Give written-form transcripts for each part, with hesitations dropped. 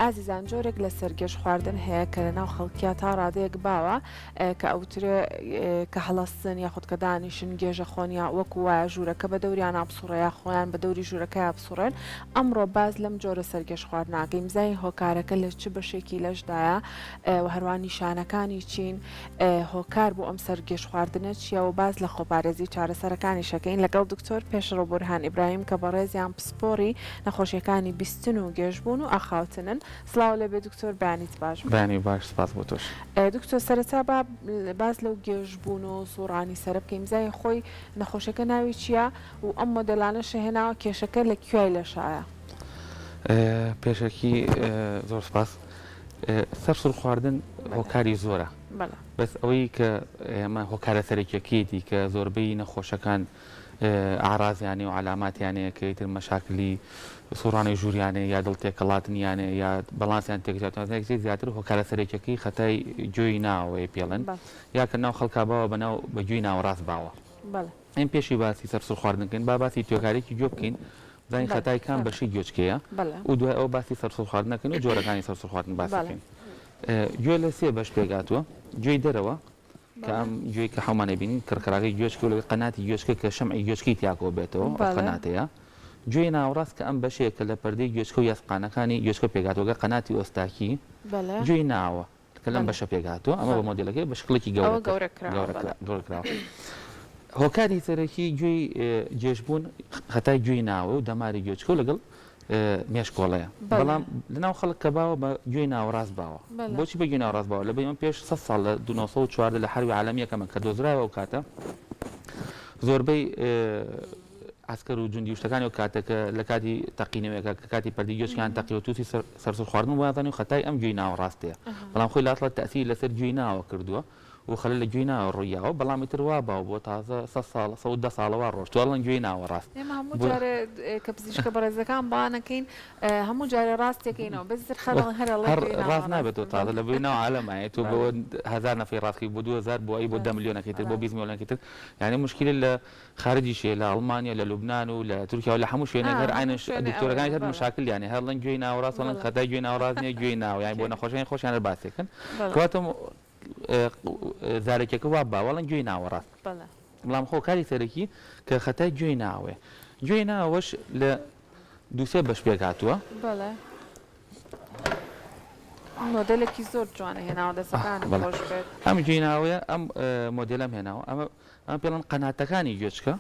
ئازیزان جۆرێک لە سەرگەشت خواردن هەیە کە لە ناو خەڵکیە تا ڕادەیەک باوە کە ئەوترێ کە هەڵەستن یاخود کە دانیشن گێژە خۆنیا وەکو وایە ژوورەکە بە دەوریان ئابسوڕەیە خۆیان بە دەوری ژوورەکە ئابسوڕێن. ئەمڕۆ باز لەم جۆرە سەرگەشت خواردناکەی زای هۆکارەکە لە چ بەشێکی لەشدایە و هەروان نیشانەکانی چین هۆکار بۆ ئەم سەرگەشت خواردنە چیە و باز لە خۆپارێزی چارەسەرەکانی شەکەین لەگەڵ دکتۆر پێشڕۆ بورهان ئیبراهیم کە بەڕێزیان پسپۆری نەخۆشیەکانی بیستن و گێژبوون و ئاخاوتنن. سڵاو لەبێ دکتۆر بانیت باش بانی باش سپاس بۆ تۆش. دکتۆر سەرەتا باز لەو گێژبوون و سوڕانی سەر بکەین زای خۆی نەخۆشەکە ناوی چییە و ئەم مۆدەلانەشە هێناوە کێشەکە لە کوێی لەشایە؟ پێشەکی زۆر سپاس. سەرسوڕ خواردن هۆکاری زۆرە بەس ئەوەی کە ئێمە هۆکارە سەرەکیەکەیەتی کە زۆربەی نەخۆشەکان ئاڕازیانێ و علاماتیانەیە کە ئیتر مەشاکلی سوڕانی ژووریانێ یا دڵتێکەڵاتنیانێ یا بەڵانسیان تێکجاتێک زیاتر هۆکارە سەرەکیەکەی خەتای گوێی ناوەیە پێڵن یا کە ناو خەڵکا باوە بەناو بەگوێی ناوەڕاست باوە. ئەم پێشی باسی سەرسوڕ خواردنکەین با باسی تۆکارێکی گوێ بکەین زانی خەتای کام بەشی گوێچکەیە و دوای ئەو باسی سەرسوڕ خواردنەکەن و جۆرەکانی سەرسوڕ خواردن باسەکەین. گوێ لە سێ بەش پێگاتووە گوێی دەرەوە کە ئەم گوێی کە هەمانە بینین کڕکراغی گوێچکە و لەگە قەناتی گوێچکە کە شەمعی گوێچکەی تیاکۆ بێتەوە قەناتەیە. گوێی ناوەڕاست کە ئەم بەشەیە کە لە پەردەی گوێچکە و یاسقانەکانی گوێچکە پێگاتوەگە قەناتی ئۆستاکی گوێی ناوە کە لەم بەشە پێگاتوە ئەمە بە مۆدلەکەی بە شکڵێکی گەورەکراوە. هۆکاری سەرەکی گوێی گێژبوون خەتای گوێی ناوە و دەماری گوێچکە و لەگەڵ مێشکۆڵەیە بەڵام لەناو خەڵک کە باوە بە گوێی ناوەڕاست باوە. بۆچی بە گوێی ناوەڕاست باوە لە بەیەمە پێش 100 ساڵ لە 1940 لە حربی عالەمیەکەمە کە دۆزراوە و کاتە زۆربەی ئاسکەر و جوندی شتەکانی و کاتەکە لە کاتی تەقینەوەیەکە کە کاتی پەردی گوێچکیان تەقی و تووسی سەرسوڕ خواردن وازانی و خەتای ئەم گوێی ناوەڕاستەیە بەڵام خۆی لاتڵە تەئسیر لەسەر گوێی ناوە کردووە و خەلە لە گوێی ناوە ڕوویاوە بەڵامی تر وا باو بۆ تازە 100 ساڵەوە ڕۆژتووەڵەن گوێی ناوەڕاست. ئێمە هەموو جارێ کە پزیشکە بەڕێزەکان بانەکەین هەموو جارێ ڕاستێکەکەینەوە بەزتر خەڵک هەرە ڕاست نابێتەوە تازە لە بۆی ناو عالەمایە تۆ بۆ 1000 نەفەی ڕاستی بۆ 2000 بۆ ئەی بۆ 10 ملیۆنەکەی تر بۆ 20 ملیۆنەکەی تر یعنی مشکلی لە خارجی شێ لە ئەڵمانیا لە لوبنان و لە تورکیا و لە هەموو شوێنێک هەر عینش دکتۆرەکانی هەر مشاکل یعنی هەرڵەن گوێی ناوەڕاست وڵەن خەتای گوێی ناوەڕاست نیە گوێی ناوە یعنی بۆ نەخۆشیان خۆشیان باسێکن کەواتە زارێکەکە وا باوەڵەن گوێی ناوەڕاست بەڵام خۆکاری سەرەکی کە خەتای گوێی ناوێ گوێی ناوەش لە دووسێ بەش پێکاتووە. مۆدلێکی زۆر جوانە هێناوە دەسەکان خۆش بێت. ئەم گوێی ناوەیە ئەم مۆدلەم هێناوە ئەمە پێڵەن قەناتەکانی گوێچکە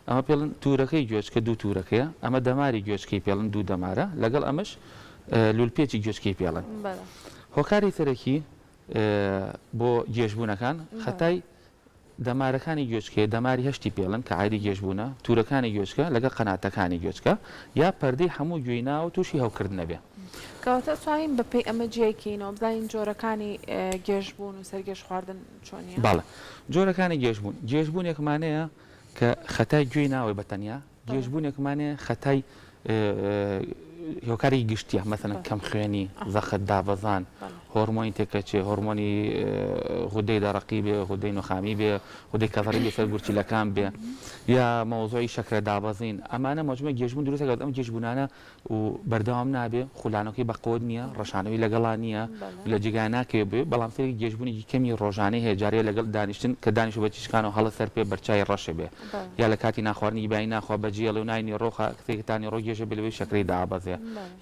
ئەمە پێڵن تورەکەی گوێچکە دوو تورەکەیە ئەمە دەماری گوێچکەی پێڵن دوو دەمارە لەگەڵ ئەمەش لولپێکی گوێچکەی پێڵن. هۆکاری سەرەکی بۆ گێژبوونەکان خەتای دەمارەکانی گوێچکێ دەماری هەشتی پێڵن کە عادی گێژبوونە تورەکانی گوێچکە لەگە قەناتەکانی گوێچکە یا پەردەی هەموو گوێی ناو تووشی هەوکردن نەبێ. کەواتە توانین بەپێی ئەمە جێکەینەوە بزانین جۆرەکانی گێژبوون و سەرگەشت خواردن چۆنیە؟ بەڵێ جۆرەکانی گێژبوون گێژبوونێکمانەیە کە خەتای گوێی ناوی بەتەنیا گێژبوونێکمانەیە خەتای هۆکاری گشتیە مەسەلەن کەم خوێنی زەخت دابەزان هۆرمۆنی تێکەچێ هۆرمۆنی غودەی دەڕقی بێ غودەی نوخامی بێ غودەی کەڤەری بێ سەر گورچیلەکان بێ یا مەوزۆی شەکرە دابەزین ئەمانە مەجموعە گێژبوون دروستەکەوت ئەم گێژبوونانە و بەردەوام نابێ خولانەکەی بەقۆت نییە ڕەشانەوەی لەگەڵان نییە لە جگای ناکەوێ بێ بەڵام سەری گێژبوونی کەمی ڕۆژانەی هەیە جارێ لەگەڵ دانیشتن کە دانیش و بەچیشکان و هەڵە سەر پێ بەرچای ڕەشە بێ یا لە کاتی ناخواردنی بای ناخوا بەجێڵ و ناینی ڕۆخە کتێکتانی ڕۆگێژە بلەوەی شەکرەی دابەزێ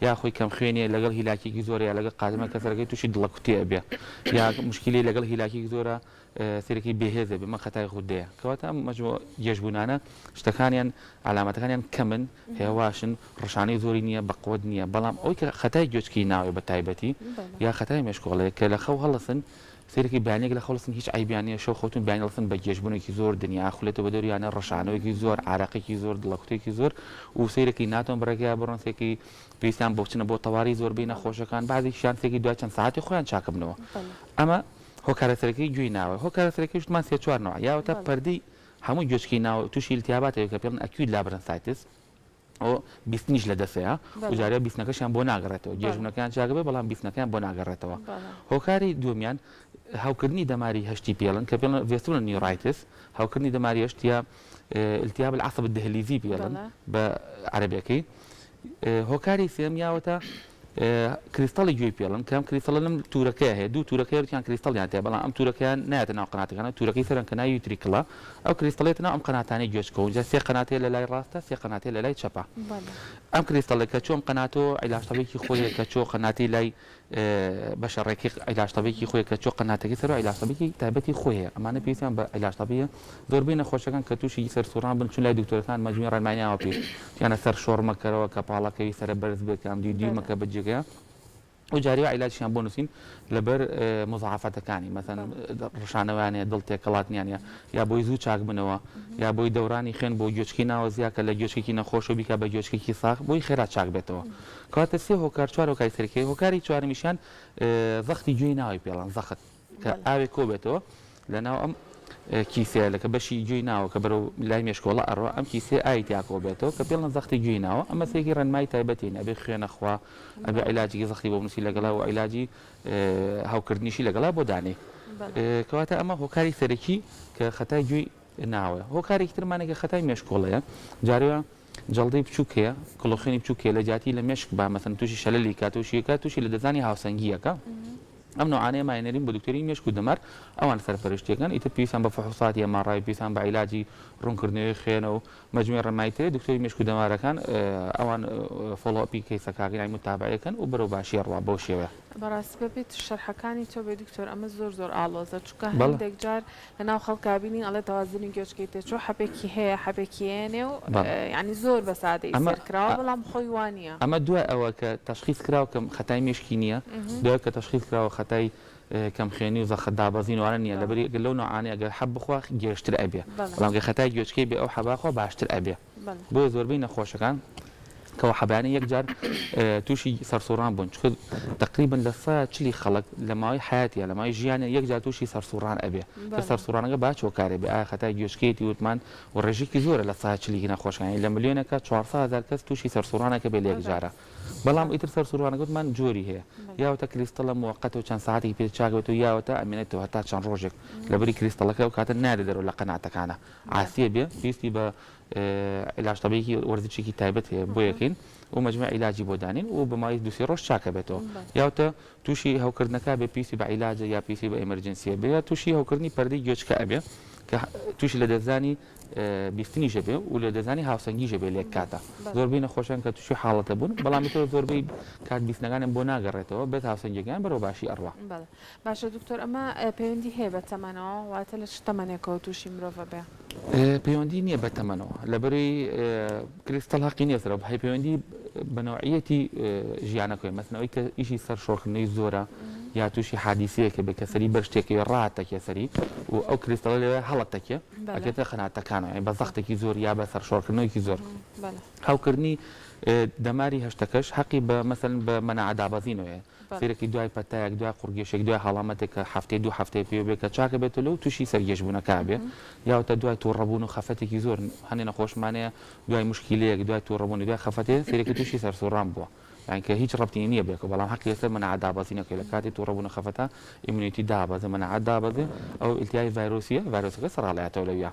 یا خۆی کەم خوێنێ لەگەڵ هیلاکێکی زۆر یا لەگەڵ قادمە کەسەرەکەی تووشی دڵەکوتێ بێ یا مشکلی لەگەڵ هیلاکێکی زۆرە سەرەکی بێهێزە بێ مە خەتای غودەیە کەواتە ئەم مەجموعە گێژبوونانە شتەکانیان علامەتەکانیان کەمن هێواشن ڕەشانەی زۆری نییە بەقۆت نییە بەڵام ئەوی کە خەتای گوێچکی ناوێ بە تایبەتی یا خەتای مێشکۆڵەیە کە لە خەو هەڵەسن سەرەکی بیانێک لە خەڵسن هیچ عیبیانە شەو خۆتون بیانڵسن بە گێژبوونێکی زۆر دنیا خولێتەوە بە دەوریانە ڕەشانەوەیکی زۆر عراقێکی زۆر دڵەکوتێکی زۆر و سەیرەکی ناتۆن بڕێگای بڕۆنسێکی پێویستیان بۆ بچنە بۆ تەواوی زۆربەی نەخۆشەکان بعضی شانسێکی دوای چەند ساعتی خۆیان چاکبنەوە. ئەمە هۆکارە سەرەکیی گوێی ناوە هۆکارە سەرەکیی شتمان سێ چوارنەوە یاوەتە پەردەی هەموو گوێچکی ناو تووشی التیاباتەوە کە پێڵن ئەکوید لابرەنسایتس ئەو بیستنیش لە دەسەیە و جارێ بیستنەکەشیان بۆ ناگەڕێتەوە گێژبوونەکەیان چاکە بێ بەڵام بیستنەکەیان بۆ ناگەڕێتەوە. هۆکاری دووەمیان هاوکردنی دەماری هەشتی پێڵن کە پێڵن ڤێسترۆن نیوڕایتس هاوکردنی دەماری هەشتیە التیاب العصب الدهلیزی پێڵن بە عەرەبیەکەی. هۆکاری سێمیاوەتە کریستاڵی گوێی پێڵن کەم کریستاڵ لەم تورەکەی هەیە دوو تورەکەیان کریستاڵیان تێ بەڵام ئەم تورەکەیان نایەتە ناو قەناتەکانە تورەکەی سەرن کە ناوی تریکڵە ئەو کریستاڵێتە ناو ئەم قەناتانەی گوێچکەوە جا سێ قەناتەیە لە لای ڕاستە سێ قەناتەیە لە لای چەپە ئەم کریستاڵێکە چۆن قەناتۆ عیلاشتەبێکی خۆیە کە چۆ قەناتی لای بەشەڕێکی عیلاشتەبێکی خۆی کە چۆ قەناتێکی سەر عیلاشتەبێکی تایبەتی خۆیە ئەمانە پێویستیان بە عیلاشتەبیە زۆربەی نەخۆشەکان کە تووشی سەرسوڕان بن چون لای دکتۆرەکان مەجموعی ڕێنماییەوە پێ یانە سەر شۆڕمەکەرەوە کە پاڵەکەوی سەرە بەرز بێت کە ئەم دیمەکە بەجێگەیە و جاریوە عیلاجیان بۆ نووسین لەبەر مزعافەتەکانی مەثەن ڕشانەوانەیە دڵ تێکەڵاتنیانە یا بۆی زوو چاک بنەوە یا بۆی دەورانی خوێن بۆ گوێچکی ناوە زیاکە لە گوێچکێکی نەخۆش و بیکە بە گوێچکێکی ساخ بۆی خێرا چاک بێتەوە کەواتە سێ هۆکار چوار هۆکاری سەرەکیە هۆکاری چوارمیشیان زەختی گوێی ناوی پێڵەن زەخت کە ئاوێک کۆ بێتەوە لەناو ئەم کیسەیە لەکە بەشی گوێی ناوە کە بەرەو لای مێشکۆڵە ئەڕۆ ئەم کیسێ ئای تیاکۆ بێتەوە کە پێڵەن زەختی گوێی ناوە ئەمە سێکی ڕێنمای تایبەتین ئەبێ خوێنەخوا ئەبێ عیلاجی زەختی بۆ بنووسی لەگەڵا و عیلاجی هاوکردنیشی لەگەڵا بۆ دانێ کەواتە ئەمە هۆکاری سەرەکی کە خەتای گوێی ناوە هۆکارێکی ترمانێکە خەتای مێشکۆڵەیە جارێوە جەڵدەی بچووکەیە کڵۆخێنی بچووکێ لە جاتی لە مێشک با مەسەن تووشی شەلەلی کاتۆشیەکە تووشی لە دەزانی هاوسەنگیەکە ئەم نوعانەیە ماینەرین بە دکتۆری مێشک و دەمار ئەوان سەرپەرشتیەکان ئیتر پێویستیان بە فحوساتی ئەماڕای پێویستیان بە عیلاجی ڕوونکردنەوەی خوێنە و مەجموعی ڕێنماییترێ دکتۆری مێشک و دەمارەکان ئەوان فۆلۆپی کەیسەکانی متابعەکەن و بەرەو باشی ڕوا بەو شێوەیە بەڕاستی ببێت شەرحەکانی تۆ بێ دکتۆر ئەمە زۆر ئاڵۆزە چونکە هەندێک جار لەناو خەڵکا بینین ئەڵێ تەوازنی گوێچکەی تێچۆ حەپێکی هەیە حەپێکیێنێ و ینی زۆر بە سادەی سەرکراوە بەڵام خۆی وانە ئەمە دوای ئەوە کە تەشخیص کراوە کەم خەتای مێشکی نییە دوای کە تەشخیص کراوە خەتای کەم خوێنی و زەخت دابەزینوانە نییە لەبەر لەو نوعانەیە ئەگەر حەب بخوا گەشتر ئەبێ بەڵام کە خەتای گوێچکەی بێ ئەو حەباخوا باشتر ئەبێ بۆ زۆربەی نەخۆشەکان کەەوە حەبانە یەکجار تووشی سەرسوڕان بوون چکە تقریبن لە 40 خەڵک لە ماوەی حیاتیە لە ماوەی ژیانە یەکجار تووشی سەرسوڕان ئەبێ کە سەرسوڕانەکە با چۆکارێ بێ ئایا خەتای گوێچکەیەتی وتمان و ڕێژێکی زۆرە لە 40 نەخۆشەکانی لە ملیۆنەکە 400,000 کەس تووشی سەرسوڕانەکە بێ لە یەکجارە بەڵام ئیتر سەرسوڕانەکەوتمان جۆری هەیە یاوەتە کریستەڵە موقەت و چەند ساعتی پێ چاکبێت و یاوەتە ئەمێنێتەوە هەتا چەند ڕۆژێک لەبەری کریستەڵەکە و کاتە نادە دەرەوە لە قەناتەکانە ئاسیە بێ پێویستی بە عیلاشتەبێکی وەرزشێکی تایبەت هەیە بۆ یەکەین و مەجموعە عیلاجی بۆ دانین و بە ماوەی دووسێ ڕۆژ چاکە بێتەوە یاوەتە تووشی هەوکردنەکە بێ پێویستی بە عیلاجە یا پێویستی بە ئەمەرجنسیە بێ یا تووشی هەوکردنی پەردەی گوێچکە ئەبێ کە تووشی لە دەزانی بیستنیژە بێ و لە دەزانی هاوسەنگیژە بێ لێک کاتە زۆربەی نەخۆشیان کە تووشی حاڵەتە بوون بەڵامی تۆ زۆربەی کات بیستنەکانیان بۆ ناگەڕێتەوە بێت هاوسەنگیەکان بەرەو باشی ئەڕوا باشە دکتۆر ئەمە پەیوەندی هەیە بە تەمەنەوە واتە لە شتەمەنێکەوە تووشی مرۆڤ بێ پەیوەندی نییە بە تەمەنەوە لەبەری کریستەڵ حەقی نییە سەرەوە هەیە پەیوەندی بەنەوعیەتی ژیانەکەی مەسنەوەی کە ئیشی سەر شۆڕکردنەوەی زۆرە یا تووشی حادیسەیەکە بێ کە سەری بەر شتێکی ڕاتەکێ سەری و ئەو کریستەڵە لەوێ هەڵەتەکێ ئەکێتە خەناتەکانەوە بە زەختێکی زۆر یا بە سەر شۆڕکردنەوەیکی زۆر هاوکردنی دەماری هەشتەکەش حەقی بە مەسەن بە مەنەعەدابەزینەوەیە سیرێکی دوای پەتایەک دوای قورگێشێک دوای هەڵامەتێک کە هەفتەی دوو هەفتەی پێ بێ کە چاکە بێت لەو تووشی سەرگەشتبوونەکە بێ یاوەتە دوای تووڕەبوون و خەفەتێکی زۆر هەنێ نەخۆشمانەیە دوای مشکلەیەک دوای تووڕەبوونی دوای خەفەتێ سیرێکی تووشی سەرسوڕان بووە یانکە هیچ ڕەبتی نییە بێکە بەڵام حەقی لەسەر مەنەعەدابەزینەکەی لە کاتی تووڕەبوون خەفەتە ئیمونیتی دابەزە مەنەعەت دابەزێ ئەو ئیلتیای ڤایرۆسیە ڤایرۆسەکە سەراڵایەتەوە لەویا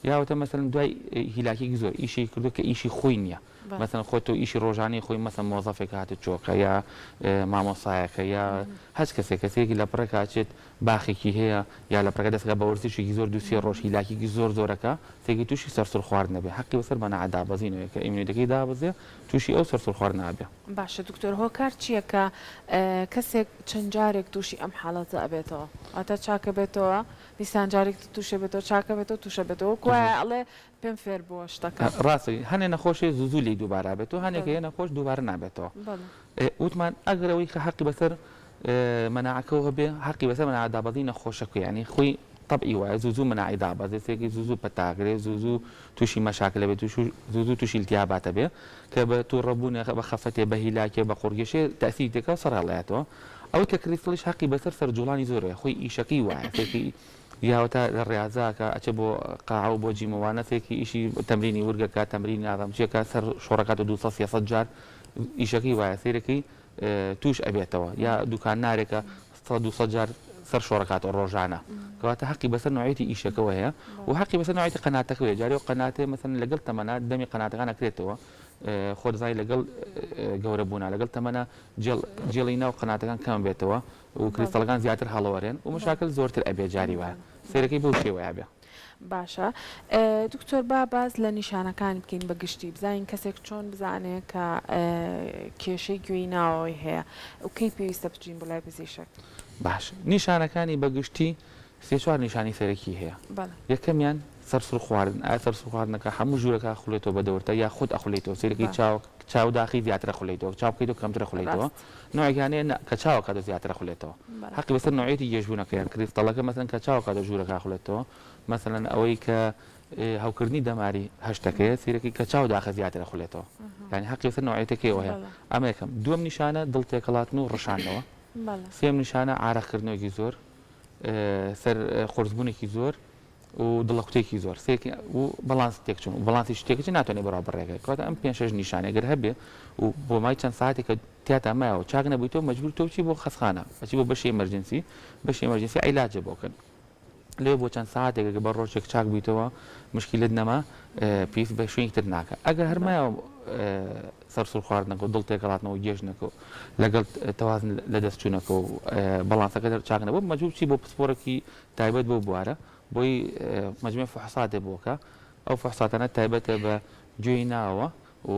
یاوەتە مەسەن دوای هیلاکێکی زۆر ئیشی کردو کە ئیشی خۆی نییە مثلا خۆتۆ ئیشی ڕۆژانی خۆی مەسەن مۆزەفێک هاتە چۆکە یا مامۆسایەکە یا هەچ کەسێکی لە پڕێک هاچێت باخێکی هەیە یا لە پڕەکە دەستگا بە وەرزشێکی زۆر دووسێ ڕۆژ هیلاکێکی زۆرەکە تێکی تووشی سەرسوڕ خواردن نەبێ حەقی بەسەر مەنەعەدابەزینەوەی کە ئیمونیتەکەی دابەزێ تووشی ئەو سەرسوڕ خواردن نابێ باشە دکتۆر هۆکار چییە کە کەسێک چەند جارێک تووشی ئەم حاڵەتە ئەبێتەوە ئاتە چاکە بێتەوە دیسان جارێک تووشە بێتەوە چاکە بێتەوە تووشە بێتەوە کوایە ئەڵێ پێم فێر بووە شتەکە ڕاستی هەنێ نەخۆشی زوو لی دووبارە بێتەوە هەنێکە نەخۆش دووبارە نابێتەوە وتمان ئەگەرەوەی کە حەقی بەسەر مەناعەکەەوە بێ حەقی بەسەر مەناعەدابەزی نەخۆشەکە یعنی خۆی طبعی وایە زوو مەناعی دابەزێتێکی زوو پەتاگرێ زوو تووشی مەشاکل بێت زوو تووشی التیاباتە بێ کە بە تووڕەبوون بە خەفەتێ بە هیلاکێ بە قورگێشێ تەسیری تێکە سەرهەڵایەتەوە ئەوەی کە کریستڵیش حەقی بەسەر سەرجوڵانی زۆرە خۆی ئیشەکەی وایە یاوەتە لە ڕێازاکە ئەچە بۆ قاعە و بۆ جیمەوانەتێکی ئیشی تەمرینی ورگەکە تەمرین ئادەمچیەکە سەر شۆڕەکات و 200 جار ئیشەکەی وایە سیرەکەی توش ئەبێتەوە یا دوکان نارێکە 200 جار سەر شۆڕکات و ڕۆژانە کەواتە حەقی بەسەر نوعیەتی ئیشەکەەوە هەیە و حەقی بەسەر نوعیەتی قەناتەکەوێ جارێ و قەناتێ مەسەن لەگەڵ تەمەنات دەمی قەناتەکان ئەکرێتەوە خۆ دەزای لەگەڵ گەورەبوونا لەگەڵ تەمەنە جێڵی ناو قەناتەکان کەم بێتەوە و کریستەڵەکان زیاتر هەڵەوەرێن و مشاکل زۆرتر ئەبێ جاری وایە سێرەکەی بەو شێوەیە بێ. باشە دکتۆر با باز لە نیشانەکانی بکەین بەگشتی بزانین کەسێک چۆن بزانێت کە کێشەی گوێی ناوەوەی هەیە و کەی پێویستە بچین بۆ لای پزیشک. باش نیشانەکانی بەگشتی سێ چوار نیشانی سەرەکی هەیە. یەکەمیان سەرسوڕ خواردن ئایا سەرسوڕ خواردنەکە هەموو ژوورەکە خوڵێتەوە بە دەورتە یا خودت ئەخولێتەوە سێرەکەی چاو داخی زیاترە خوڵێتەوە چاو بکەیتەوە کەمترە خوڵێتەوە نوعێکیانەیە کە چاوەکە زیاترە خوڵێتەوە حەقی بەسەر نوعێتی گێژبوونەکەیان کریستەڵەکە مەسەن کە چاوەکە ژوورەکە خوڵێتەوە مەسەلەن ئەوەی کە هەوکردنی دەماری هەشتەکەیە سێرەکەی کە چاو داخە زیاترە خوڵێتەوە یعنی حەقی بەسەر نوعێتەکەیەوە هەیە ئەمە یەکەم دووەم نیشانە دڵ تێکەڵاتن و ڕەشاندنەوە سێم نیشانە ئارەقکردنەوەکی زۆر سەر خۆرزبوونێکی زۆر و دڵەقوتێکی زۆر و بەڵانس تێکچوون و بەڵانسی شتێکی ناتوانێت بەڕابڕێگە کاتە ئەم 5-6 نیشانەگەر هەبێ و بۆ مای چەند ساعتێکە تیاتە مایەوە چاک نەبوویتەوە مەجبور تۆ بچی بۆ خەسخانە ئەچی بۆ بەشی ئەمەرجنسی عیلاجە بۆکەن لێ بۆ چەند ساعتێکە بە ڕۆژێک چاک بوویتەوە مشکلت نەما پێویست بە شوێنی تر ناکە ئەگەر هەرمایەوە سەرسوڕ خواردنەکە و دڵ تێکەڵاتنەوە و گێژنەکە و لەگەڵ تەوازن لە دەستچوونەکە و بەڵانسەکە چاک نەبوو مەجبور چی بۆ پسپۆرەکی تایبەت بۆ بوارە بۆی مجموعە فحوساتێ بۆکە ئەو فحوساتانە تایبەتە بە گوێی ناوە و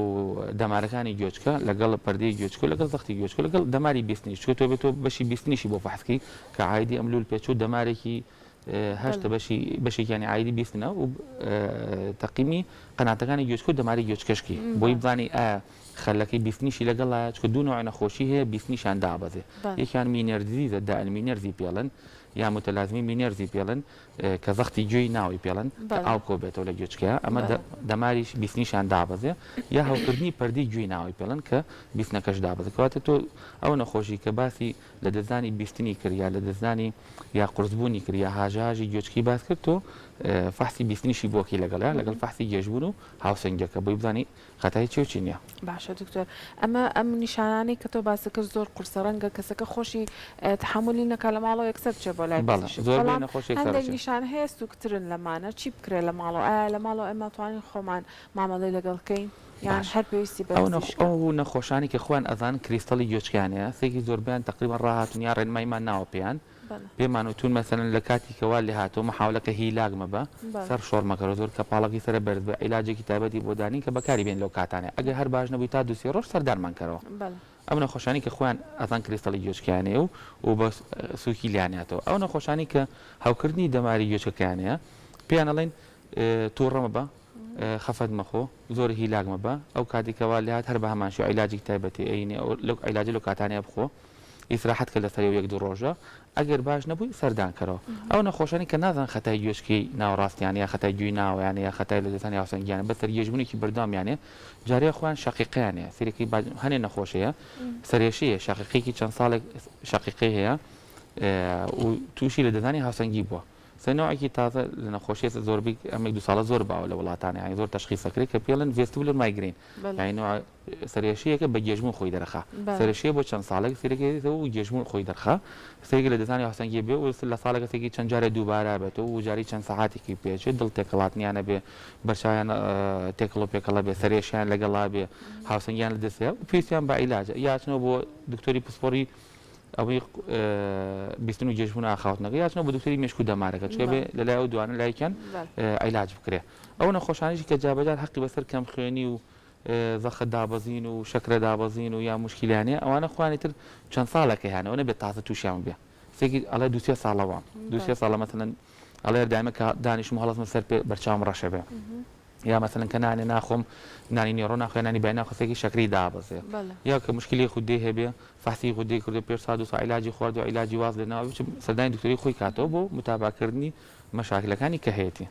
دەمارەکانی گوێچکە لەگەڵ پەردەی گوێچکە لەگەڵ زەختی گوێچکە لەگەڵ دەماری بیستنی چکە بێتەوە بەشی بیستنیشی بۆ فحسکی کە عایدی ئەملول پێچوو دەمارێکی هەشتە بەشێکیانی عایدی بیستنە و تەقیمی قەناتەکانی گوێچکە و دەماری گوێچکەشکی بۆی بزانی ئایا خەلەکەی بیستنیشی لەگەڵایە چکە دوو نوع نەخۆشی هەیە بیستنیشان دابەزێ یەکیان مینەرزیزە دائمی نەرزی پێڵن یا متلازمی مینەرزی پێڵن کە زەختی گوێی ناوی پێڵن ئاو کۆ بێتەوە لە گوێچکەیە ئەمە دەماریش بیستنیشان دابەزێ یا هەوکردنی پەردەی گوێی ناوی پێڵن کە بیستنەکەش دابەزێ کەواتە تۆ ئەو نەخۆشی کە باسی لە دەزانی بیستنی کرد یا لە دەزانی یا قورسبوونی کرد یا هاژاژی گوێچکی باس کرد تۆ فحسی بیستنیشی بۆکی لەگەڵ فحسی گێژبوون و هاوسەنگەکە بۆی بزانی خەتای چی نییە. باشە دکتۆر ئەم نیشانانی کە تۆ باسەکە زۆر قورسە ڕەنگە کەسەکە خۆشی تحملی نەکە لە ماڵەوە یەکسەر بچێ بۆ لای هەندێک نیشان هەیە سوکترن لەمانە چی بکرێت لە ماڵەوە ئایا لە ماڵەوە ئێمە توانین خۆمان مامەڵەی لەگەڵکەین یان هەر پێویستی بە ئەو نەخۆشانی کە خۆیان ئەزان کریستەڵی گوێچکیانەیە سێکی زۆربیان تقریبا ڕاهاتون یا ڕێنمایمان ناوە پێیان پێمان وتون مەسەن لە کاتی کەوا لێ هاتۆ مەحاولەکە هیلاگمە بە سەر شۆڕمەکەەوە زۆر کە پاڵکی سەر بەرز بە عیلاجێکی تایبەتی بۆ دانی کە بەکاری بێن لەو کاتانێ ئەگە هەر باش نەبووی تا دووسێ ڕۆژ سەردارمان کەرەوە ئەو نەخۆشانی کە خۆیان ئەزان کریستەڵی گوێچکیانەیە و بە سووکی لیانێتەوە ئەو نەخۆشانی کە هاوکردنی دەماری گوێچەکەیانەیە پێیان ئەڵێن تووڕەمە بە خەفەت مەخۆ زۆر هیلاگمە بە ئەو کاتێکەوە لات هەر بە هەمانشی عیلاجێک تایبەتی ئەینێ عیلاجی لە کاتانەیە بخۆ ئیسراحەت کە لەسەر یەک دوو ڕۆژە ئەگەر باش نەبووی سەردان کەرەوە ئەو نەخۆشانی کە نازان خەتای گوێچکی ناوڕاستیان یا خەتای گوێی ناویانە یا خەتای لە دەستانی هاوسەنگیانە بەسەر گێژبوونێکی بەردەوامیانێ جارێ خۆیان شەقیقیانەیە سێرەکەی هەنێ نەخۆشەیە سەرێشەیە شەقیقێکی چەند ساڵێک شەقیقی هەیە و تووشی لە دەزانی هاوسەنگی بووە سەرنەوەکی تازە لە نەخۆشیە زۆربی ئەمێک دو ساڵە زۆر باوە لە وڵاتانی زۆر تەشخیصەکرێت کە پێڵن ڤێستیبولر مایگرین یعنی سەرێشیەکە بە گێژبوون خۆی دەرخا سەرێشیە بۆ چەند ساڵێک سێرەکەیەوە و گێژبوون خۆی دەرخا سێرەکە لە دەزانی هاوسەنگی بێ و لە ساڵێک سێکی چەند جارێ دووبارە بێتەوە و جاری چەند سەعاتێکی پێچێت دڵ تێکەڵاتنیانە بێ بەرچاویان تێکڵۆ پێکەڵە بێ سەرێشیان لەگەڵا بێ هاوسەنگیان لە دەستەیە و پێویستیان بە عیلاجە یاچنەوە بۆ دکتۆری پسپۆری ئەوەی بیستن و گێژبوون ئاخاوتنەکە یاچنەوە بە دکتۆری مێشک و دەمارەکە چکە بێ لەلای ئەو دوانە لایکیان عیلاج بکرێ ئەو نەخۆشانیشی کە جابەجار حەقی بەسەر کەم خوێنی و زەخت دابەزین و شەکرە دابەزین و یا مشکلیانەیە ئەوانە خوانی تر چەند ساڵەکە هیانەوە نەبێت تازە تووشیان بێ سێکی ئەڵێ دووسێ ساڵەوە دووسێ ساڵە مەسەلەن ئەڵێ دایمە کە دانیشم هەڵەزمە سەر پێ بەرچاوم ڕەشە بێ یا مەسەلەن کە نانێ ناخۆم نانی نێڕۆ ناخوێنانی بای ناخۆسێکی شەکری دابەزێ یا کە مشکلی خودی هەبێ فحسی خودی کردو پێش سا دو سا عیلاجی خوارد و عیلاجی واز لێناوە سەردانی دکتۆری خۆی کاتەوە بۆ متابعکردنی مەشاکلەکانی کە هەیەی.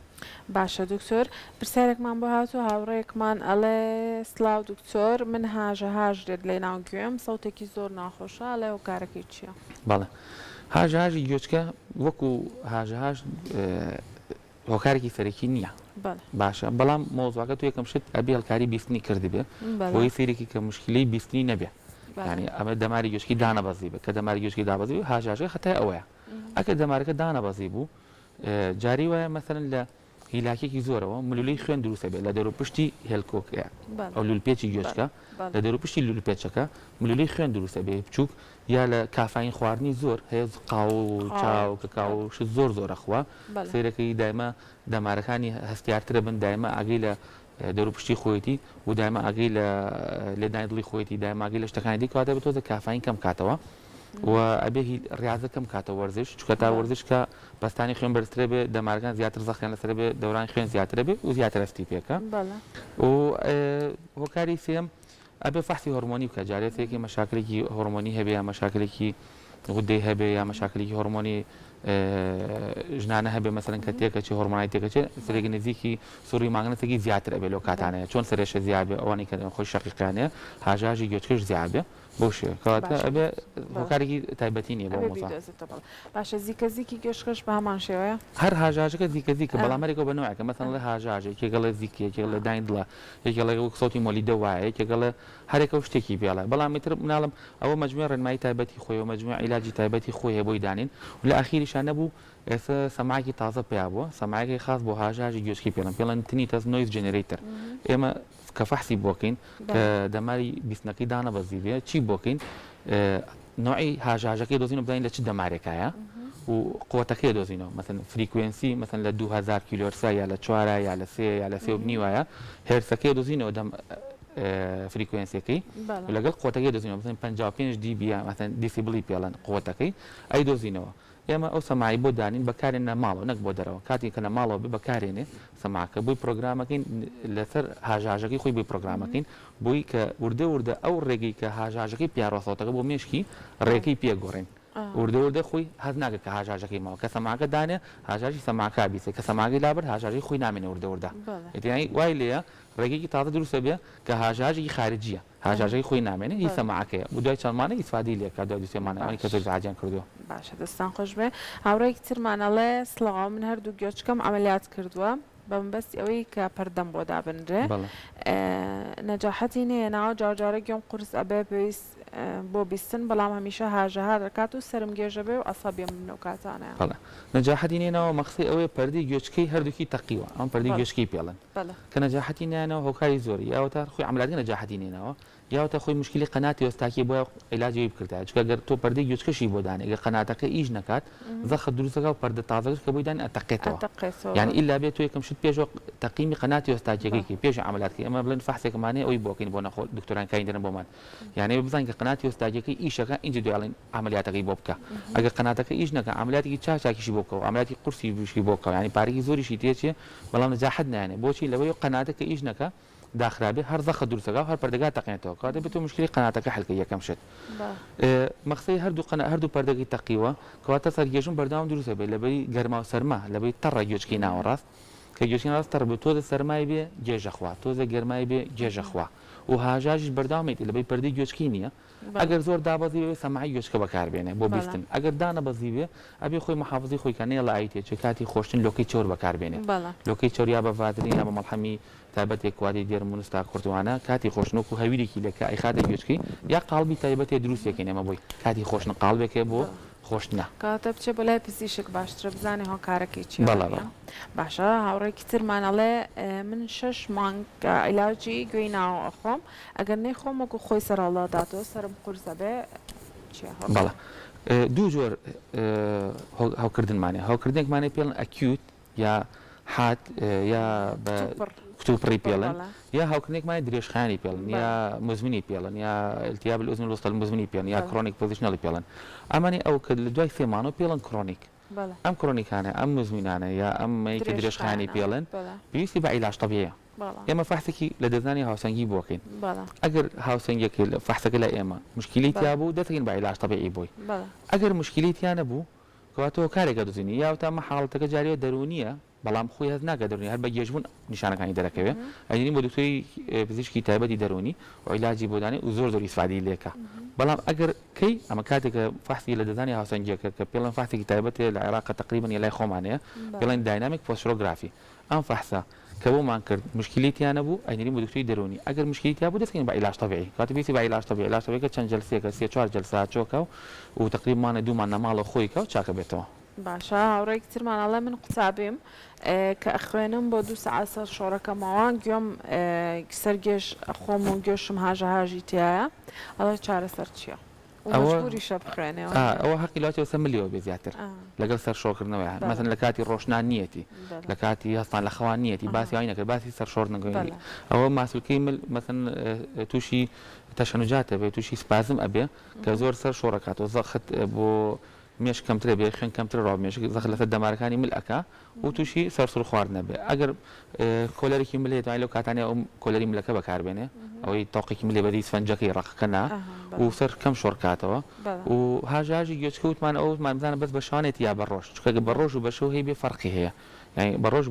باشە دکتۆر پرسیارێکمان بۆ هاتووە هاوڕێکمان ئەڵێ سلااو دکتۆر من هاژەهاژ دێت لێ ناو گوێم سەوتێکی زۆر ناخۆشە ئەڵێ و کارەکەی چییە؟ بەڵێ هاژەهاژی گوێچکە وەکو هاژەهاژ هۆکارێکی سەرەکی نییە باشە بەڵام مۆزوعەکە تو یەکەم شت ئەبێ هەڵکاری بیستنی کردی بێ بۆی سێرێکی کە مشکلەی بیستنی نەبێ ینی ئەمە دەماری گوێچکی دانەبەزی بێ کە دەماری گوێچکی دابەزی هاژاژەکە خەتای ئەوەیە ئەکە دەمارەکە دانەبەزی بوو جاری وایە مەسەرەن لە هیلاکێکی زۆرەوە ملولەی خوێن دروستە بێت لە دەوروپشتی هێلکۆکە ئەو لولپێکی گوێچکە لە دەوروپشتی لولپێچەکە ملولەی خوێن دروستە بێ بچووک یا لە کافین خواردنی زۆر هەیە قاو و چاو کاکاوش زۆر زۆرەخوا سیرەکەی دایمە دەمارەکانی هەستیارترە بن دایمە ئاگەی لە دەوروپشتی خۆیەتی و دایمە ئاگەی لە لێدانی دڵی خۆیەتی دایماگەی لە شتەکانی دیکاتە بە تۆزە کافین کەم کاتەوە و ئەبێ ریاضەکەم کاتە وەرزش چکە تا وەرزش کە بەستانی خوێن بەرزترە بێ دەمارگان زیاتر زەخیان لەسەر بێ دەوران خوێن زیاترە بێ و زیاتر ئەستی پێکە و هۆکاری سێم ئەبێ فەحسی هۆرمۆنی بکە جارێتێکی مەشاکلێکی هۆرمۆنی هەبێ یا مەشاکلێکی غودەی هەبێ یا مەشاکلێکی هۆرمۆنی ژنانە هەبێ مەسەرەن کە تێکەچی هۆرمۆنای تێکەچێت سرێکی نزیکی سوڕی ماگنەتێکی زیاتر ئەبێ لەو کاتانەیە چۆن سرێشە زیابێ ئەوانی کە خۆی شەقیقانەیە هاژاژی گوێچکەش زیابێ بۆ شێ کەواتە ئەبێ هۆکارێکی تایبەتی نییە بۆ مۆزا باشە زیکەزیکی گوێشکەش بە هەمان شێوەیە هەر هاژاژەکە زیکەزیکە بەڵامەرێکەوە بە نوعەکە مەسەن لە هاژاژێک یەکێڵە زیکە یەکێک لە داین دڵە یەکێڵە سەوتی مۆلیدە وایە یەکێگەڵە هەرێکە شتێکی بێڵە بەڵام تر مناڵم ئەوە مجموعە ڕێنمایی تایبەتی خۆی و مجموعە عیلاجی تایبەتی خۆی بۆی دانین و لە ئەخیریشان نەبوو ئێستا سەماعێکی تازە پێیا بووە سەماعێکی خاص بۆ هاژاژی گوێچکی پێڵن تینیتەس نۆیز جێنەرەیتر ئێمە کە فەحسی بۆکەین کە دەماری بیستنەکەی دانەبەزی بێ چی بۆکەین نوعی هاژاژەکەی دۆزین بدەین لە چ دەمارێکایە و قوتەکەی دۆزینەوە مەسەن فریکوێنسی مەسەن لە 2000 کیلۆرسا یا لە 4 یا لە 3 یا لە 3.5 وایە هێرسەکەی دۆزینەوە دەم فریکوێنسیەکەی لەگەڵ قوتەکەی دۆزینەوە مەسەن 55 دیبی مەسەن دیسیبلی پێڵەن قوتەکەی ئەی دۆزینەوە ئێمە ئەو سەماعی بۆ دانین بەکارێنە ماڵەوە نەک بۆ دەرەوە کاتی کە لە ماڵەوە بێ بەکارێنێ سەماعەکە بووی پرۆگرامەکەین لەسەر هاژاژەکەی خۆی بووی پرۆگرامەکەین بووی کە وردە ئەو ڕێگەی کە هاژاژەکەی پیاڕۆسەوتەکە بۆ مێشکی ڕێگەی پێگۆڕین وردە خۆی هەز ناکە کە هاژاژەکەی ماوە کە سەماعەکە دانێ هاژاژی سەماعەکە بیسێ کە سەماعەکەی لابەر هاژاژی خۆی نامێنێ وردە ئەتیانی وای لێیە ڕێگەیەکی تازە دروستە بێ کە هاژاژی خارجیە هاژاژەی خۆی نامێنێ هی سەماعەکەیە بۆ دوای چەندمانە ئیسفادی لێکا دوای دوسێمانەوەی کە زۆر زاجیان کردووە باشە دەستان خۆش بێ هاوڕێکی ترمانەڵێ سڵاو من هەردوو گوێچکەم ئەمەلیات کردووە بەمبەستی ئەوەی کە پەردەم بۆ دابنرێ نەجاحەتی نەیە ناوە جارجارە گوێم قورس ئەبێ پێویست بۆ بیستن بەڵام هەمیشە هاژەها دەکات و سرم گێژە بێ و ئەسەبێم منەو کاتانەیە نەجاحەتی نێنەوە مەخسی ئەوەیە پەردەی گوێچکەی هەردووکی تەقیوە ئەم پەردەی گوێچکەی پێڵن کە نەجاحەتی نێنەوە هۆکاری زۆری یاوەتە خۆی عملیاتی نەجاحەتی نێنەوە یاوەتە خۆی مشکلی قەناتی وەستاکی بۆ عیلاجی بکردای چکە گەر تۆ پەردەی گوێچکەشی بۆ دانێ گەر قەناتەکە ئیش نەکات زەخە دروستەکە و پەردە تازەش کە بۆی دانی ئەتەقێتەوە یعنی ئیلا بێت تۆ یەکەم شت پێشەوە تەقیمی قەناتی وەستاکیەکەی پێش عملیاتکە ئەمە بڵێن فەحسێکمانەیە ئەوی بۆکەین بۆ نەخۆ دکتۆران کاین دەرن بۆمان یعنی بزانین کە قەناتی وەستاکیەکەی ئیشەکە اینجا دوێڵین عملیاتەکەی بۆ بکە ئەگەر قەناتەکە ئیش نەکە عملیاتێکی چاکیشی بۆ بکەوە عملیاتی قورسی وشی بۆ بکەوە ینی پارێکی زۆریشی تێچێ بەڵام نەجاحەت نایێنێ بۆچی لەوەی قەناتەکە ئیش نەکە داخرابێ هەر زەخە دروستەکە هەر پەردەگا تەقێنێتەوە کاتە بێت مشکلی قەناتەکە حلکە یەکەم شت مەخسەی هەردوو پەردەگی تەقیوە کەواتە سەرگێژن بەرداوام دروستە بێت لەبەری گەرما و سەرما لەبەری تەڕە گوێچکی ناوەڕاست کە گوێچکی ناوەڕاست تەڕ بێت تۆزە سەرمای بێ گێژەخوا تۆزە گەرمای بێ گێژەخوا و هاژاژیش بەرداوامێتی لەبەری پەردەی گوێچکی نییە ئەگەر زۆر دابەزی بێ سەماعی گوێچکە بەکاربێنێ بۆ بیستن ئەگەر دانەبەزی بێ ئەبێ خۆی محافظی خۆی کەنەیە لە ئایتێ چ کاتی خۆشتن لۆکەی چۆر بەکاربێنێ لۆکەی چۆر یا بە ڤادرین یا بە مەڵحەمی تایبەتێک کوادی دێرمونستا کوردوانە کاتی خۆشنۆک و هەویرێکی لەکە ئەیخاتە گوێچکی یا قاڵبی تایبەتێ دروستێکین ئەمە بۆی کاتی خۆشن قاڵبێکێ بۆ خۆشتنە کاتە بچێ بەلای پزیشک باشترە بزانێ هۆکارەکەی چی باشە هاوڕێکی ترمانەڵێ من 6 مانگ عیلاجی گوێی ناوە ئەخۆم ئەگەر نەیخۆم وەکو خۆی سەرهەڵداتەوە سرم قورسە بێ بەڵە دوو جۆر هەوکردنمانێ هەوکردنێکمانێ پێڵن ئەکیوت یا حات یا بە کتوپڕی پێڵن یا هاوکردنێکمانی درێژخانی پێڵن یا مزمنی پێڵن یا التیاب الأذن الوسطى المزمنی پێڵن یا کرۆنیک پۆزیشنەڵی پێڵن ئەمانی ئەو کە لە دوای سێمانەوە پێڵن کرۆنیک ئەم کرۆنیکانە ئەم مزمینانە یا ئەم کە درێژخانی پێڵن پێویستی بە عیلاج طبیعیە ئێمە فەحسێکی لە دەزانی هاوسەنگی بۆکەین ئەگەر هاوسەنگێکی فەحسەکە لە ئێمە مشکلی تیا بوو دەتەکەین بە عیلاج طبیعی بۆی ئەگەر مشکلی تیا نەبوو کەواتەوە کارێکە دۆزینی یا تامە حاڵەتەکە جاریەوە دەرونیە بەڵام خۆی هەز ناکە دەرونی هەر بە گێژبوون نیشانەکانی دەرەکەوێت ئەدینی بۆ دکتۆری پزیشکی تایبەتی دەرونی و عیلاجی بۆ دانی و زۆر ئیسفادی لێکە بەڵام ئەگەر کەی ئەمە کاتێکە فەحسی لە دەزانی هاوسەنگیەکە کە پێڵەن فەحسێکی تایبەتێ لە عێراق تقریبا لای خۆمانەیە پێڵەن داینامیک پۆسترۆگرافی ئەم فەحسە کە بۆمان کرد مشکلیتیان نەبوو ئەینێنین بۆ دکتۆری دەرونی ئەگەر مشکلیتیا بوو دەستکەین بە عیلاج طبیعی کاتە پێویستی بە عیلاج طبیعی عیلاج طبیعیەکە چەند جەلسەیەکە 3-4 جەلسە چۆکە و تقریبا 2 مان نەماڵە خۆی کە و چاکە بێتەوە باشە هاوڕێی ترمانەڵێ من قوتابیم کە ئەخوێنم بۆ 2 ساعت سەر شۆڕەکەمەوە گوێم سەرگێش خۆم و گوێشم هاژەهاژی تایە ئەڵێ چارەسەر چییە؟ مەجبوری شە بخوێنێەوە ئەوە حەقی لاتەوە ملیەوە بێ زیاتر لەگەڵ سەر شۆکردنەوەی مەسن لە کاتی ڕۆشنان نیەتی لە کاتی هەستان لە خەوان نیەتی باسی ئەوی نەکرد باسی سەر شۆڕ نەگەی ئەوە ماسوولکەی مەسن تووشی تەشەنوجاتە بێت تووشی سپازم ئەبێ کە زۆر سەر شۆڕەکاتەوە زەخت بۆ مێش کەمترە بێ خوێن کەمتر ڕاومێش زەخ لەسەر دەمارەکانی ملەکە و تووشی سەرسوور خوارد نەبێ ئەگەر کۆلەرێکی ملێت لەو کاتانێ ئەو کۆلەری ملەکە بەکاربێنێ ئەوەی تاقێکی ملێ بەدی سفەنجەکەی ڕقەکەنا و سەر کەم شۆڕکاتەوە و هاژاژی گوێچکەوتمان ئەومان بزانە بەس بە شانێتی یا بەڕۆژ چکە بەڕۆژ و بەشەو هەیە بێ فەرقی هەیە یعنی بەڕۆژ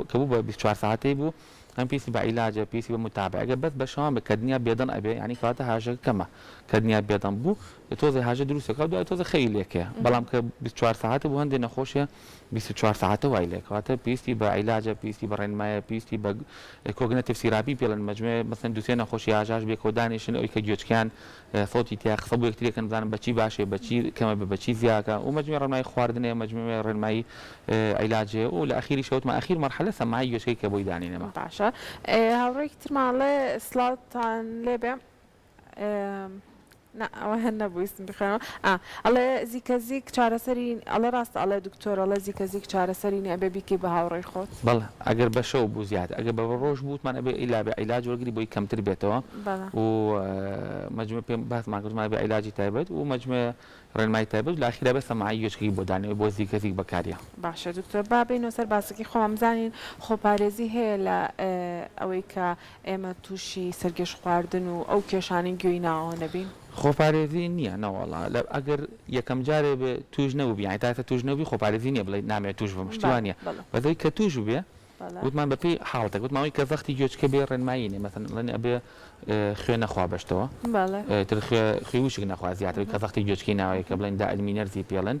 کە بوو بە 24 ساعتەی بوو ئەم پیسی بە عیلاجە پیسی بە متابع ئەگەر بەس بە شەوان بە کەدنیا بێدەن ئەبێ ینی کاتە هاژە کەمە کەدنیا بێدەن بوو تۆزە هاژە دروستەکە دوای تۆزە خەی لێکەیە بەڵام کە 24 ساعتە بوو هەندێک نەخۆشیە 24 ساعتە وای لێکاتە پیستی بە عیلاجە پیستی بە ڕێنمایە پیستی بە کۆگنێتیڤ سیراپی پێڵن مەجموعە مەسەن دووسێ نەخۆشی هاژاژ بێ کۆدانیشن ئەوی کە گوێچکیان سۆتی تیا قسە بۆ یەکتریەکەن بزانن بەچی باشێ بەچی کەمە بەچی زیاکە و مەجموعە ڕێنمایی خواردنێ مەجموعە ڕێنمایی عیلاجێ و لە ئەخیری شەوتمە ئەخیر مەرحەلە سەماعی گوێچکەی کە بۆی دانێنەوە باشە هاوڕێکی ترماڵێ سلاوتان لێبێ ئەوە هەر نەبوویستم بخێنەوە ئەڵێ زیکەزیک چارەسەری ئەڵێ ڕاستە ئەڵێ دکتۆر ئەڵێ زیکەزیک چارەسەری نیە ئەبێ بیکەی بە هاوڕێی خۆت بەڵێ ئەگەر بە شەو بوو زیاد ئەگەر بە ڕۆژ بووتمان ئەبێ ئیلا بێ عیلاج وەرگری بۆی کەمتر بێتەوە و مەجموعە پێم باسمان کردمان بێ عیلاجی تایبەت و مەجموعە ڕێنمایی تایبەت لە ئاخیرا بێ سەماعی گوێچکەی بۆ دانێ بۆ زیکەزیک بەکاریە باشە دکتۆر با بینەوە سەر باسەکەی خۆم بزانین خۆپارێزی هەیە لە ئەوەی کە ئێمە تووشی سەرگەش خواردن و ئەو کێشانی گوێی ناوە نەبین خۆپارێزی نییە نەوەڵا ئەگەر یەکەم جارێ بێ توش نەبوو بیان تاتە توش نەبی خۆپارێزی نییە بڵێ نامێت توش بە مشتیوانە بەدەی کە توش بێ وتمان بەپی حاڵتە وتماوەی کە زەختی گوێچکە بێ ڕێنمایینێ مەسەن لەن ئەبێ خوێ نەخوا بەشتەوە تر خوێوشک نەخوا زیاتر کە زەختی گوێچکی ناوەیە کە بڵێن دائلمی نەرزی پێڵن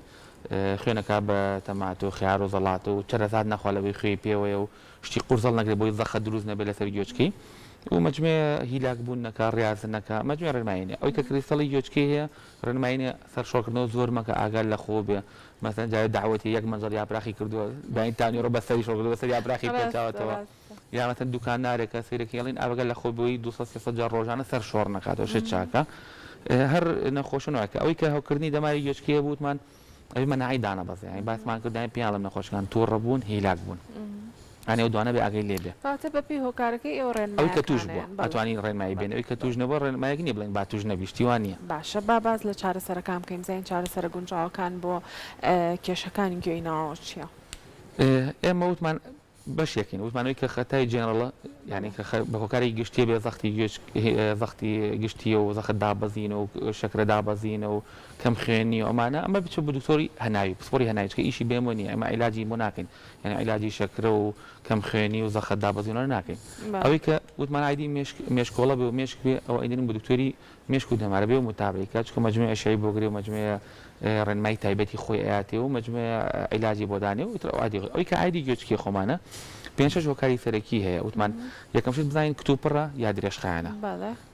خوێنەکە بە تەمات و خیار و زەڵات و چەرەزاد نەخوا لەبێ خوێی پێوەیە و شتی قورزەڵ نەگرێت بۆی زەخە دروست نەبێت لەسەر گوێچکی و مەجموعە هیلاک بوون نەکە ڕاستنەکە مەجموعە ڕێنمایینێ ئەوی کە کریستەڵی گوێچکی هەیە ڕێنمایینێ سەر شۆکردنەوە زۆر مەکە ئاگال لە خۆ بێ مەسەن جای داوەتی یەک مەنزەر یاپراخی کردووە باینتانی ڕۆ بەسەری شۆکردووە سەر یاپراخی پێچاوەتەوە یا مەسەن دوکاندارێکە سەیرەکە هێڵین ئاگەل لە خۆ بۆی 200 جار ڕۆژانە سەر شۆڕ نەکاتەوە شت چاکە هەر نەخۆشنەوەکە ئەوەی کە هەوکردنی دەماری گوێچکیە بووتمان ئەوی مەناعی دانە بەزێ باسمان کردای پیاڵم نەخۆشەکان تووڕە بوون هیلاک بوون ئەنێ دوانە بێ ئاگەی لێ بێ بەپی هۆکارەکەی ئێوە ئەوی کە توش بووە ئەتوانی ڕێنمایی بێن ئەوی کە توش نەبووە ڕێنمایەک نیە بڵێن با توش نەبیشتیوان نیە باشە با باز لە چارەسەرەکان بکەین زین چارەسەرە گونجاوەکان بۆ کێشەکانی گوێی ناوە چییە؟ ئێمە وتمان بەشێکین وتمانەوەی کە خەتای جێنڕڵە یعنی بە هۆکاری گشتی بێ زەختی گشتیە و زەخت دابەزینە و شەکرە دابەزینە و کەم خوێنی و ئەمانە ئەمە بچ بە دکتۆری هەناوی پسپۆری هەناویچکە ئیشی بێمە نیە ئەمە عیلاجی بۆ ناکەین یعنی عیلاجی شەکرە و کەم خوێنی و زەخت دابەزینەوە ناکەین ئەوەی کە وتمان ئایدی مێشکۆڵە بێ و مێشک بێ ئەو ئەیدین بە دکتۆری مێشک و دەمارە بێ و متابعیکە چکە مەجموعە ئەشیایی بۆگرێ و مەجموعە ڕێنمایی تایبەتی خۆی ئااتێ و مەجموعە عیلاجی بۆ دانێ و ئەوەی کە ئایدی گوێچکی خۆمانە پێنج هۆکاری سەرەکی هەیە وتمان یەکەمشت بزانین کتوپڕە یا درێژخایانە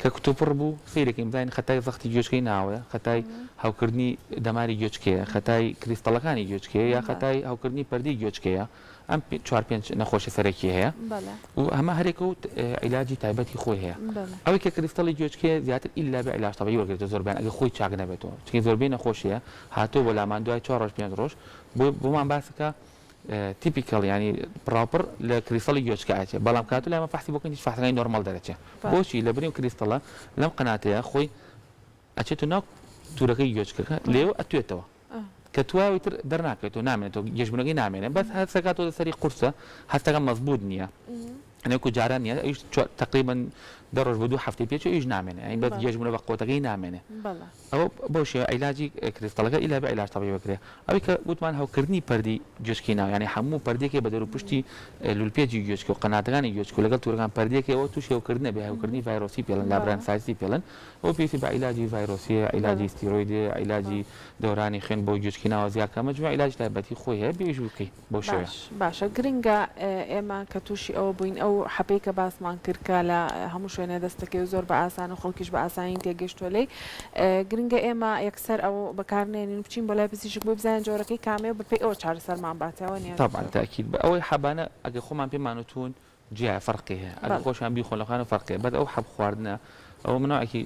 کە کتوپڕ بوو سیرەکەی بزانین خەتای زەختی گوێچکەی ناوەیە خەتای هاوکردنی دەماری گوێچکەیە خەتای کریستەڵەکانی گوێچکەیە یا خەتای هاوکردنی پەردەی گوێچکەیە ئەم 4-5 نەخۆشی سەرەکی هەیە و هەمە هەرێکە و عیلاجی تایبەتی خۆی هەیە ئەوەی کە کریستەڵی گوێچکەیە زیاتر ئیلا بە عیلاج تەبیعی وەرگێتە زۆربیان ئەگە خۆی چاک نەبێتەوە چونکە زۆربەی نەخۆشیە هاتووە بۆ لامان دوای 4-5 ڕۆژ بۆمان باسەکە تیپیکەڵ ینی پراپر لە کریستەڵی گوێچکەیە بەڵام کاتو لامە فحسی بۆکەن هیچ فحسەکانی نۆرمال دەرەچێت بۆچی لە بنێو کریستەڵە لەم قەناتەیە خۆی ئەچێتە ناو تورەکەی گوێچکەکە لێو ئەتوێتەوە کە توواوی تر دەرناکەێتەوە نامێنێتەوە گەشتبوونەکەی نامێنێت بەس هەستەکاتەوە سەری قورسە هەستەکە مەزبوط نییە ئەنێکو جاران نیە ئەوش تقریبا دەڕۆژ بۆ 2 هەفتەی پێچ ئیش نامێنێ ئەین بەس گەشتبوونە بە قۆتەکەی نامێنێ ئەوە بۆ شێوە عیلاجی کریستەڵەکە ئیلا بە عیلاج تەبیعی وەکرێ ئەوەی کە گوتمان هەوکردنی پەردی گوێچکی ناو ینی هەموو پەردێکی بە دەروپشتی لولپێجی گوێچکە و قەناتەکانی گوێچک و لەگەڵ تورەکان پەردێکی ئەوە تووشی هەوکردنە بێ هەوکردنی ڤایرۆسی پێڵن لابران سایسی پێڵن ئەو پێویستی بە عیلاجی ڤایرۆسیە عیلاجی ستیرۆیدێ عیلاجی دەورانی خوێن بۆ گوێچکی ناوە زیاکە مەجموعە عیلاج تایبەتی خۆی هەیە بێژ بکەی بۆ شێوە باشە گرنگە ئێمە کە تووشی ئەوە بووین ئەو حەپەی کە باسمان کرد کە لە هەموو شوێنێ دەستەکەی زۆر بە ئاسان و خەڵکیش بە ئاسانی تێگەشتووە لێی گرنگە ئێمە یەکسەر ئەو بەکارنێنین بچین بۆ لای پزیشک بۆ بزانین جۆرەکەی کامێ بەپێی ئەوە چارەسەرمان باتەوە نیە طبعا تاکید بە ئەوەی حەبانە ئەگە خۆمان پێمانوتون جیا فەرقی هەیە ئەگە خۆشیان بیخۆن لەخانە فەرقی بەد ئەو حەب خواردنە ئەو مناعکی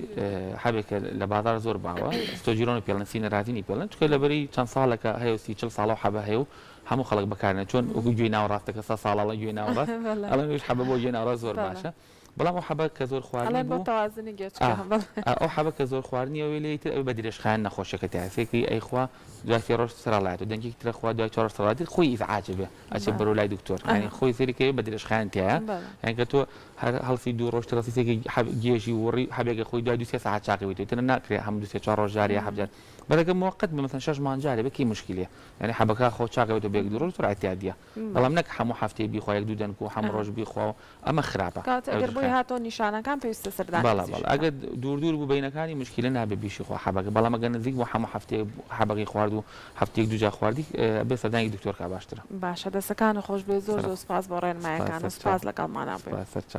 حەبێکە لە بازار زۆر باوە ستۆجیرۆن و پێڵەن سینەراتینی پێڵەن چکە لەبەری چەند ساڵێکە هەیە و 30 ساڵ و حەبە هەیە و هەموو خەڵک بەکارنە چۆن وەکو گوێی ناوەڕاستەکە 100 ساڵە گوێی ناوەڕاست ئەڵێ حەبە بۆ گوێی ناوەڕاست زۆر باشە بەڵام ئەو حەبە کە زۆر خواردنی بوو ئەو حەبە کە زۆر خواردنیەوەی لێتر ئەو بە درێژخایەن نەخۆشەکە تایفێکی ئەیخوا دوای ڕۆژ سەرڵات و دەنگێکی ترە خوا دوای 4 سەڵاتی خۆی ئیزعاجە بێ ئەچێ بەرەو لای دکتۆر یعنی خۆی سەریکەوێ بە درێژخایەن تایە یعنی کە تۆ هەر هەڵسی 2 ڕۆژ ترەسیسێکی گێژی وڕی حەبێکە خۆی دوای 2 ساعت چاقیوێت تر ناکرێت هەم 2-4 ڕۆژ جارێ حەبجار بەڵێکە موقت بە مثلا 6 مانگ جارێ بەکی مشکلێ یعنی حەبەکە خۆ چاقیوێت بێک 2 ڕۆژ زۆر احتیاطیە بەڵام نەک هەموو هەفتەی بیخوا 1-2 دەنگ و هەموو ڕۆژ بیخوا ئەمە خراپە ئەگەر بۆی هاتۆ نیشانەکان پێویستە سەردان ئەگەر دوور بوو بینەکانی مشکلە نابێ بیشی خۆ حەبەکە بەڵام ئەگەر نزیک بۆ هەموو هەفتەیە حەبەکەی خوارد و هەفتەیەک دوجا خواردی بێ سەردانی دکتۆر کا باشترە باشە دەستەکانە خۆش بێ زۆر زۆر سپاس بۆ ڕێنمایەکان سپاس لەگەڵمانە بێ